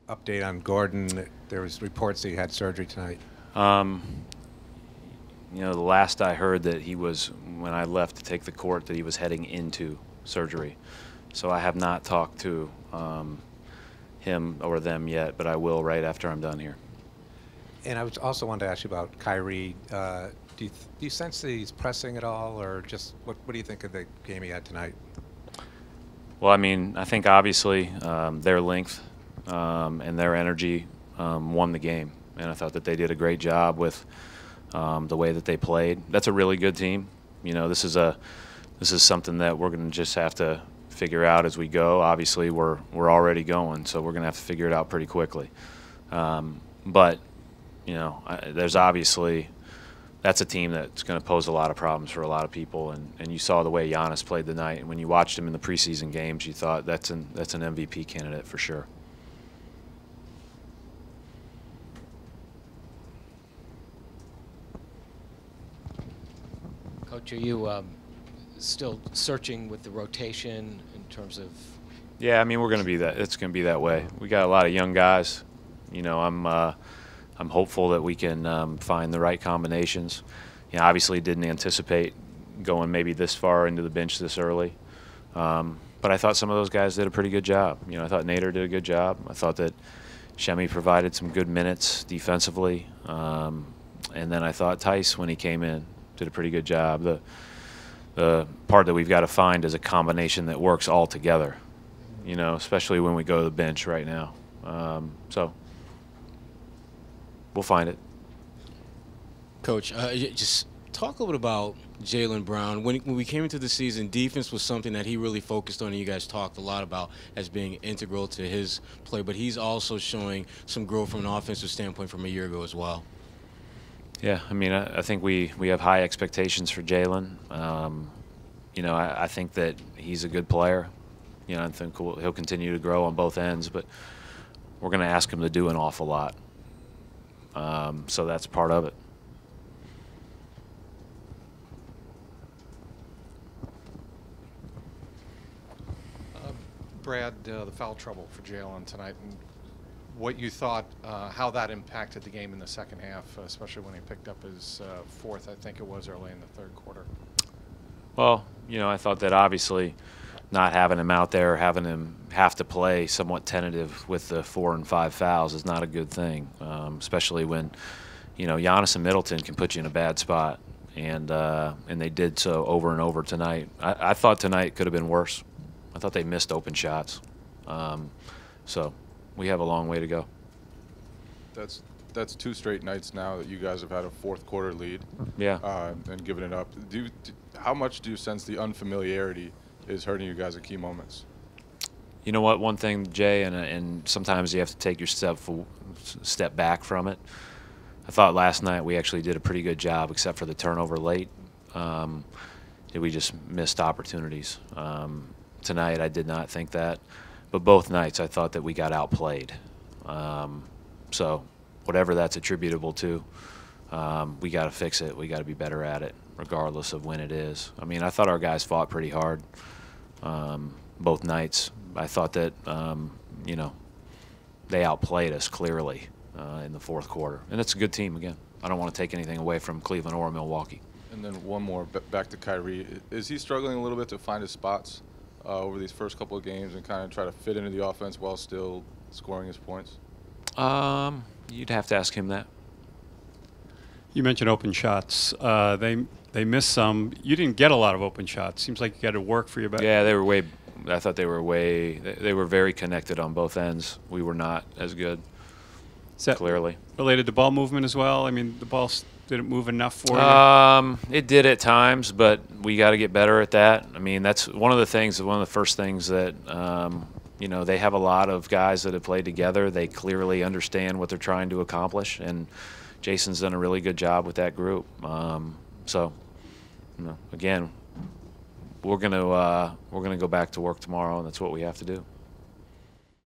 update on Gordon? There was reports that he had surgery tonight. You know, the last I heard that he was, when I left to take the court, that he was heading into surgery. So I have not talked to him or them yet, but I will right after I'm done here. And I was also wanted to ask you about Kyrie. Do you sense that he's pressing at all, or just what do you think of the game he had tonight? Well, I mean, I think obviously their length and their energy won the game, and I thought that they did a great job with the way that they played. That's a really good team. You know, this is something that we're going to just have to figure out as we go. Obviously, we're already going, so we're going to have to figure it out pretty quickly. But you know, there's obviously that's a team that's going to pose a lot of problems for a lot of people, and you saw the way Giannis played tonight. And when you watched him in the preseason games, you thought that's an MVP candidate for sure. Coach, are you still searching with the rotation in terms of? Yeah, I mean, we're going to be that. It's going to be that way. We got a lot of young guys. You know, I'm hopeful that we can find the right combinations. You know, obviously didn't anticipate going maybe this far into the bench this early, but I thought some of those guys did a pretty good job. You know, I thought Nader did a good job. I thought that Shemi provided some good minutes defensively, and then I thought Tice, when he came in, did a pretty good job. The part that we've got to find is a combination that works all together, you know, especially when we go to the bench right now. So we'll find it. Coach, just talk a little bit about Jaylen Brown. When we came into the season, defense was something that he really focused on, and you guys talked a lot about as being integral to his play, but he's also showing some growth from an offensive standpoint from a year ago as well. Yeah, I mean, I think we have high expectations for Jaylen. You know, I think that he's a good player. You know, I think he'll continue to grow on both ends, but we're going to ask him to do an awful lot. So that's part of it. Brad, the foul trouble for Jaylen tonight, and what you thought, how that impacted the game in the second half, especially when he picked up his fourth, I think it was, early in the third quarter. Well, you know, I thought that obviously not having him out there, having him have to play somewhat tentative with the 4 and 5 fouls is not a good thing, especially when, you know, Giannis and Middleton can put you in a bad spot, and they did so over and over tonight. I thought tonight could have been worse. I thought they missed open shots. So we have a long way to go. That's 2 straight nights now that you guys have had a fourth quarter lead. Yeah. And given it up. How much do you sense the unfamiliarity is hurting you guys at key moments? You know what? One thing, Jay, and sometimes you have to take your step back from it. I thought last night we actually did a pretty good job, except for the turnover late. We just missed opportunities. Tonight I did not think that, but both nights I thought that we got outplayed. So whatever that's attributable to, we got to fix it. We got to be better at it, regardless of when it is. I mean, I thought our guys fought pretty hard both nights. I thought that, you know, they outplayed us clearly in the fourth quarter. And it's a good team, again. I don't want to take anything away from Cleveland or Milwaukee. And then one more, back to Kyrie. Is he struggling a little bit to find his spots over these first couple of games and kind of try to fit into the offense while still scoring his points? You'd have to ask him that. You mentioned open shots. They missed some. You didn't get a lot of open shots. Seems like you got to work for your back. Yeah, they were way. I thought they were very connected on both ends. We were not as good. Is that clearly related to ball movement as well? I mean, the ball didn't move enough for you? It did at times, but we got to get better at that. I mean, that's one of the things, one of the first things that, you know, they have a lot of guys that have played together. They clearly understand what they're trying to accomplish, and Jason's done a really good job with that group. So, you know, again, we're gonna go back to work tomorrow, and that's what we have to do.